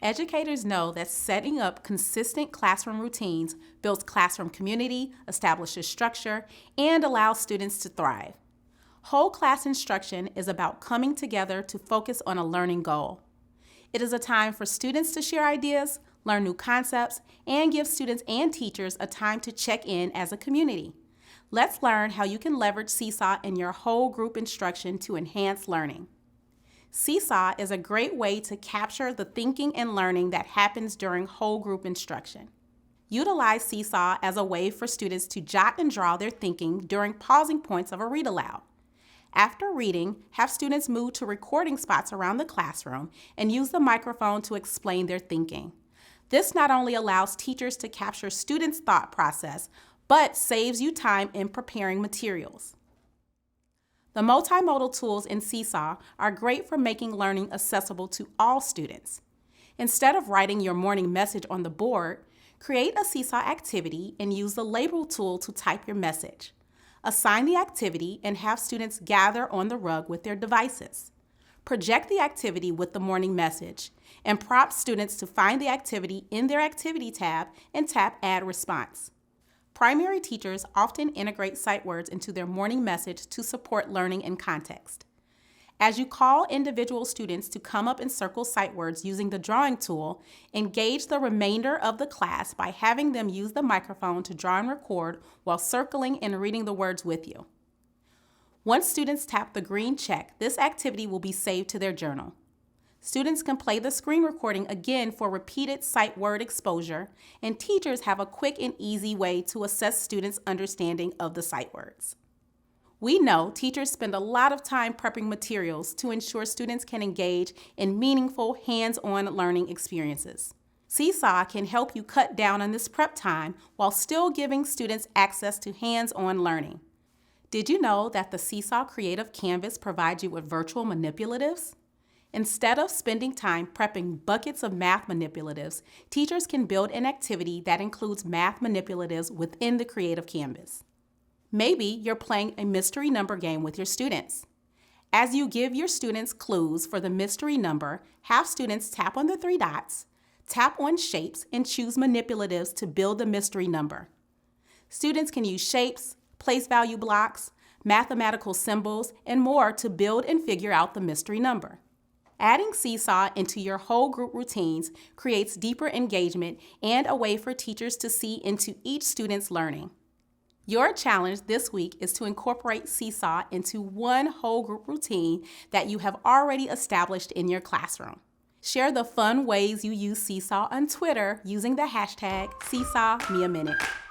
Educators know that setting up consistent classroom routines builds classroom community, establishes structure, and allows students to thrive. Whole class instruction is about coming together to focus on a learning goal. It is a time for students to share ideas, learn new concepts, and give students and teachers a time to check in as a community. Let's learn how you can leverage Seesaw in your whole group instruction to enhance learning. Seesaw is a great way to capture the thinking and learning that happens during whole group instruction. Utilize Seesaw as a way for students to jot and draw their thinking during pausing points of a read aloud. After reading, have students move to recording spots around the classroom and use the microphone to explain their thinking. This not only allows teachers to capture students' thought process, but saves you time in preparing materials. The multimodal tools in Seesaw are great for making learning accessible to all students. Instead of writing your morning message on the board, create a Seesaw activity and use the label tool to type your message. Assign the activity and have students gather on the rug with their devices. Project the activity with the morning message and prompt students to find the activity in their Activity tab and tap Add Response. Primary teachers often integrate sight words into their morning message to support learning in context. As you call individual students to come up and circle sight words using the drawing tool, engage the remainder of the class by having them use the microphone to draw and record while circling and reading the words with you. Once students tap the green check, this activity will be saved to their journal. Students can play the screen recording again for repeated sight word exposure, and teachers have a quick and easy way to assess students' understanding of the sight words. We know teachers spend a lot of time prepping materials to ensure students can engage in meaningful, hands-on learning experiences. Seesaw can help you cut down on this prep time while still giving students access to hands-on learning. Did you know that the Seesaw Creative Canvas provides you with virtual manipulatives? Instead of spending time prepping buckets of math manipulatives, teachers can build an activity that includes math manipulatives within the Creative Canvas. Maybe you're playing a mystery number game with your students. As you give your students clues for the mystery number, have students tap on the three dots, tap on shapes, and choose manipulatives to build the mystery number. Students can use shapes, place value blocks, mathematical symbols, and more to build and figure out the mystery number. Adding Seesaw into your whole group routines creates deeper engagement and a way for teachers to see into each student's learning. Your challenge this week is to incorporate Seesaw into one whole group routine that you have already established in your classroom. Share the fun ways you use Seesaw on Twitter using the hashtag SeesawMeAMinute.